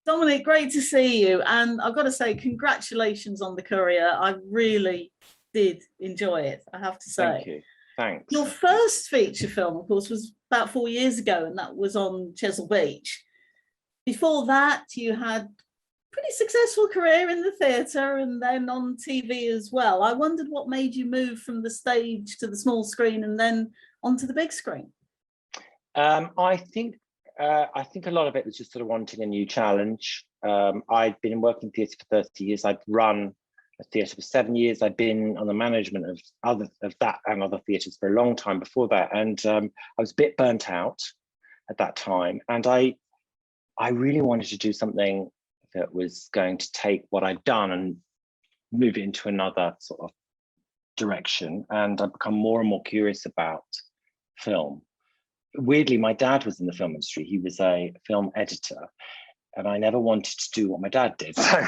Dominic, great to see you. And I've got to say, congratulations on the Courier. I really did enjoy it, I have to say. Thank you. Thanks. Your first feature film, of course, was about 4 years ago, and that was on Chesil Beach. Before that, you had a pretty successful career in the theatre and then on TV as well. I wondered what made you move from the stage to the small screen and then onto the big screen. I think a lot of it was just sort of wanting a new challenge. I'd been working in theatre for 30 years. I'd run a theatre for 7 years. I'd been on the management of that and other theatres for a long time before that. And I was a bit burnt out at that time. And I really wanted to do something that was going to take what I'd done and move it into another sort of direction. And I've become more and more curious about film. Weirdly, my dad was in the film industry. He was a film editor, and I never wanted to do what my dad did. So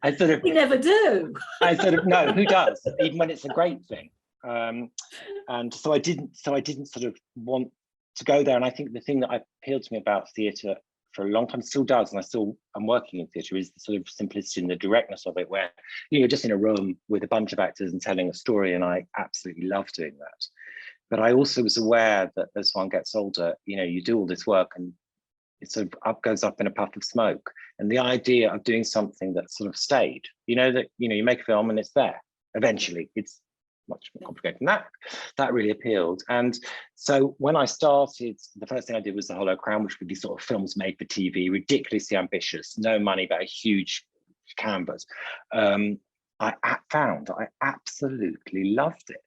I sort of, you never do. I sort of, no, who does? Even when it's a great thing. And so I didn't sort of want to go there. And I think the thing that appealed to me about theatre for a long time, still does, and I'm working in theatre, is the sort of simplicity and the directness of it, where you're just in a room with a bunch of actors and telling a story, and I absolutely love doing that. But I also was aware that as one gets older, you do all this work and it sort of goes up in a puff of smoke. And the idea of doing something that sort of stayed, you make a film and it's there. Eventually, it's much more complicated than that. That really appealed. And so when I started, the first thing I did was the Hollow Crown, which would be sort of films made for TV, ridiculously ambitious, no money, but a huge canvas. I found I absolutely loved it.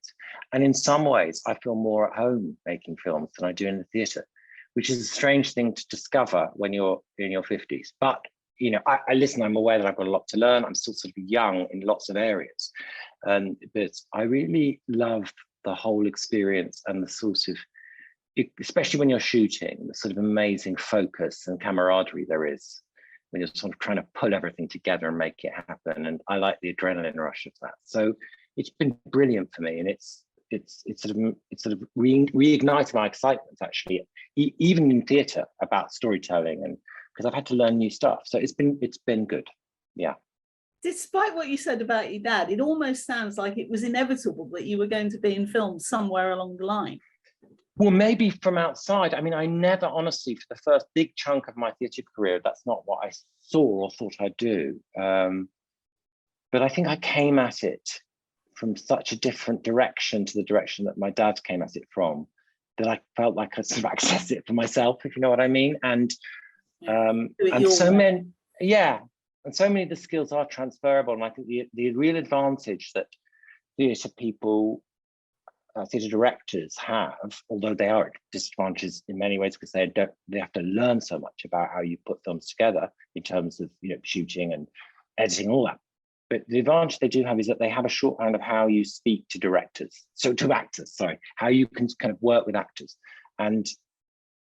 And in some ways, I feel more at home making films than I do in the theatre, which is a strange thing to discover when you're in your 50s. But, I'm aware that I've got a lot to learn. I'm still sort of young in lots of areas. But I really love the whole experience and the sort of, especially when you're shooting, the sort of amazing focus and camaraderie there is when you're sort of trying to pull everything together and make it happen. And I like the adrenaline rush of that. So it's been brilliant for me. And it's sort of reignited my excitement, actually, even in theatre, about storytelling, and because I've had to learn new stuff. So it's been good. Yeah. Despite what you said about your dad, it almost sounds like it was inevitable that you were going to be in film somewhere along the line. Well, maybe from outside. I mean, I never, honestly, for the first big chunk of my theatre career, that's not what I saw or thought I'd do. But I think I came at it from such a different direction to the direction that my dad came at it from, that I felt like I sort of accessed it for myself, if you know what I mean. And so many, and so many of the skills are transferable. And I think the real advantage that theatre people, theatre directors have, although they are at disadvantages in many ways because they have to learn so much about how you put films together in terms of shooting and editing, all that. But the advantage they do have is that they have a shorthand of how you speak to actors, how you can kind of work with actors. And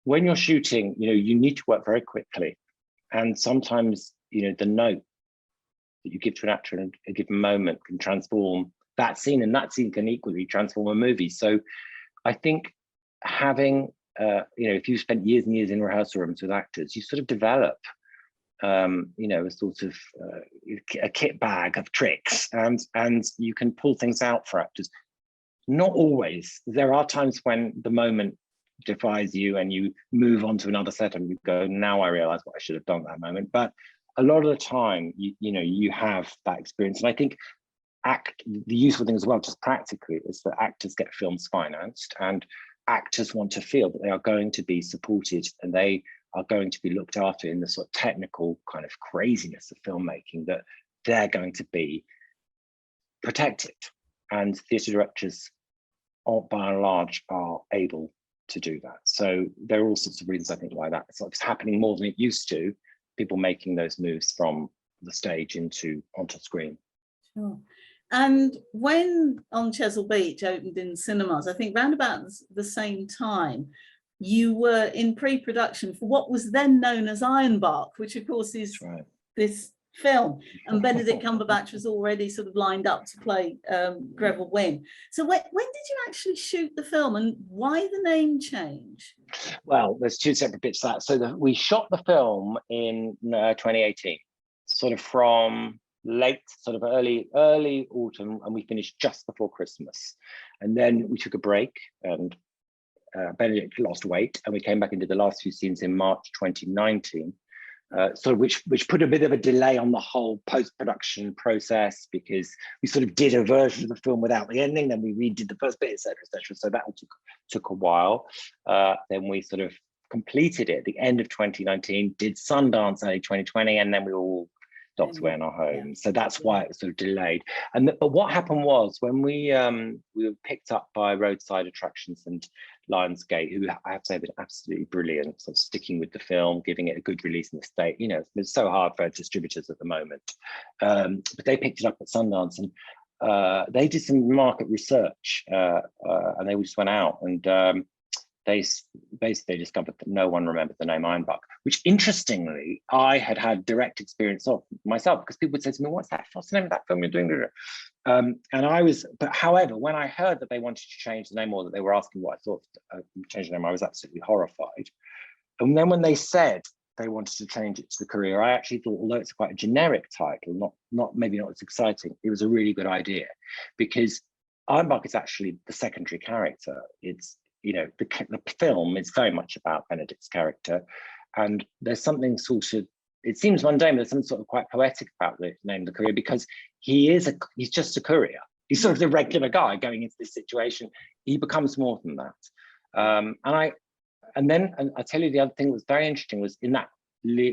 when you're shooting, you need to work very quickly. And sometimes, the note that you give to an actor in a given moment can transform that scene, and that scene can equally transform a movie. So I think having, if you spent years and years in rehearsal rooms with actors, you sort of develop, a sort of a kit bag of tricks, and you can pull things out for actors. Not always. There are times when the moment defies you and you move on to another set and you go, now I realize what I should have done at that moment. But a lot of the time, you have that experience. And I think the useful thing as well, just practically, is that actors get films financed, and actors want to feel that they are going to be supported and they are going to be looked after in the sort of technical kind of craziness of filmmaking, that they're going to be protected. And theatre directors, by and large, are able to do that. So there are all sorts of reasons, I think, why that's happening more than it used to, people making those moves from the stage onto screen. Sure. And when On Chesil Beach opened in cinemas, I think round about the same time, you were in pre-production for what was then known as Ironbark, which of course is this film, and Benedict Cumberbatch was already sort of lined up to play Greville Wynne. So when did you actually shoot the film, and why the name change? Well, there's two separate bits to that. So we shot the film in 2018, sort of from late, sort of early autumn, and we finished just before Christmas. And then we took a break, and Benedict lost weight, and we came back and did the last few scenes in March 2019. Which put a bit of a delay on the whole post-production process, because we sort of did a version of the film without the ending, then we redid the first bit, etc., etc. So that took a while. Then we sort of completed it at the end of 2019, did Sundance early 2020, and then we all docked away in our homes. So that's why it was sort of delayed. But what happened was, when we were picked up by Roadside Attractions and Lionsgate, who I have to say have been absolutely brilliant, sort of sticking with the film, giving it a good release in the States. You know, it's so hard for distributors at the moment. But they picked it up at Sundance, and they did some market research, and they just went out and they basically discovered that no one remembered the name Ironbark, which interestingly, I had direct experience of myself, because people would say to me, what's the name of that film you're doing? But however, when I heard that they wanted to change the name, or that they were asking what I thought change the name, I was absolutely horrified. And then when they said they wanted to change it to the Courier, I actually thought, although it's quite a generic title, maybe not as exciting, it was a really good idea, because Ironbark is actually the secondary character. It's, you know, the film is very much about Benedict's character, and there's something sort of, it seems mundane, but there's something sort of quite poetic about the name of the Courier, because he's just a courier. He's sort of the regular guy going into this situation. He becomes more than that. And I tell you, the other thing that was very interesting was in that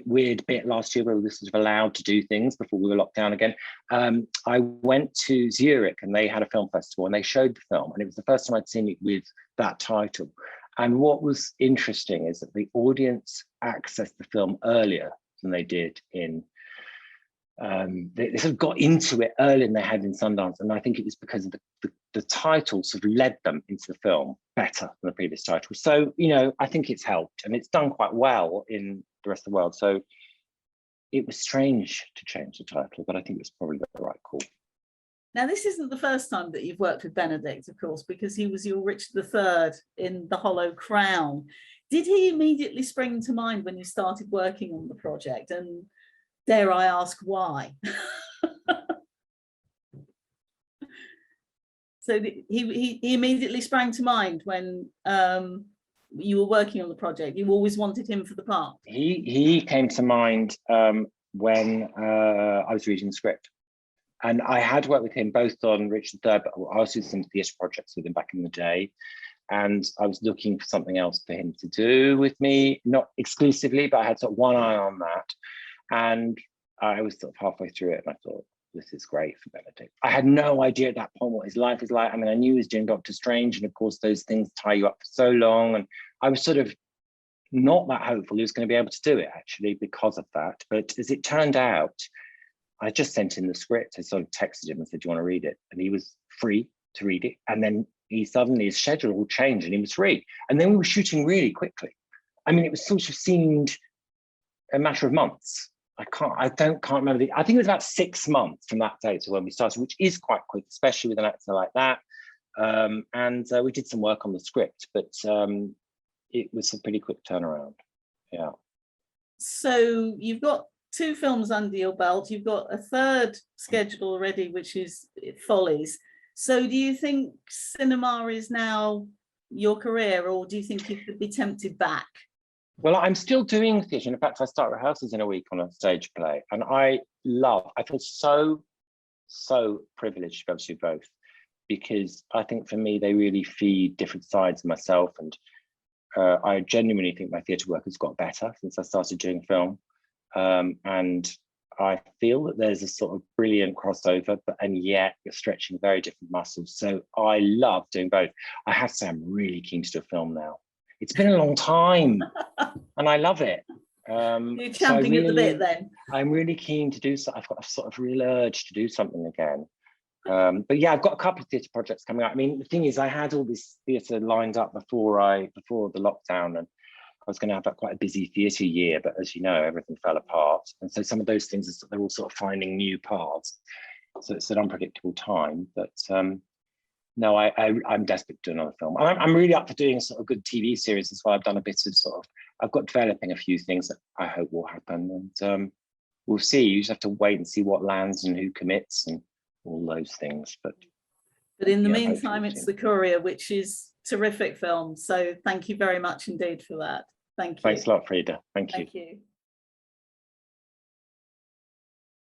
weird bit last year where we were sort of allowed to do things before we were locked down again. I went to Zurich, and they had a film festival, and they showed the film, and it was the first time I'd seen it with that title. And what was interesting is that the audience accessed the film earlier than they did in they sort of got into it earlier than they had in Sundance, and I think it was because of the title sort of led them into the film better than the previous title. So, you know, I think it's helped, and it's done quite well in the rest of the world. So it was strange to change the title, but I think it's probably the right call. Now, this isn't the first time that you've worked with Benedict, of course, because he was your Richard III in The Hollow Crown. Did he immediately spring to mind when you started working on the project? And dare I ask why? So he immediately sprang to mind when you were working on the project. You always wanted him for the part. He came to mind when I was reading the script. And I had worked with him both on Richard III, but I also did some theatre projects with him back in the day. And I was looking for something else for him to do with me, not exclusively, but I had sort of one eye on that. And I was sort of halfway through it, and I thought, this is great for Benedict. I had no idea at that point what his life was like. I mean, I knew he was doing Doctor Strange, and of course, those things tie you up for so long. And I was sort of not that hopeful he was going to be able to do it, actually, because of that. But as it turned out, I just sent him the script. I sort of texted him and said, do you want to read it? And he was free to read it. And then his schedule all changed, and he was free. And then we were shooting really quickly. I mean, it was sort of seemed a matter of months. I can't remember. I think it was about 6 months from that date to when we started, which is quite quick, especially with an actor like that. And we did some work on the script, but it was a pretty quick turnaround. Yeah. So you've got 2 films under your belt. You've got a third schedule already, which is Follies. So do you think cinema is now your career, or do you think you could be tempted back? Well, I'm still doing theatre. In fact, I start rehearsals in a week on a stage play, and I feel so privileged to be able to do both, because I think for me, they really feed different sides of myself. And I genuinely think my theatre work has got better since I started doing film. And I feel that there's a sort of brilliant crossover, and yet you're stretching very different muscles. So I love doing both. I have to say, I'm really keen to do a film now. It's been a long time, and I love it. You're champing at the bit then. I'm really keen to do so. I've got a sort of real urge to do something again. But yeah, I've got a couple of theatre projects coming out. I mean, the thing is, I had all this theatre lined up before the lockdown, and was going to have quite a busy theatre year, but as you know, everything fell apart. And so some of those things, they're all sort of finding new paths. So it's an unpredictable time. But no, I'm desperate to do another film. I'm really up for doing a sort of good TV series as well. I've done a bit of I've got developing a few things that I hope will happen. And we'll see. You just have to wait and see what lands and who commits and all those things. But in the yeah, meantime, it's The Courier, which is a terrific film. So thank you very much indeed for that. Thank you. Thanks a lot, Freda. Thank you. Thank you.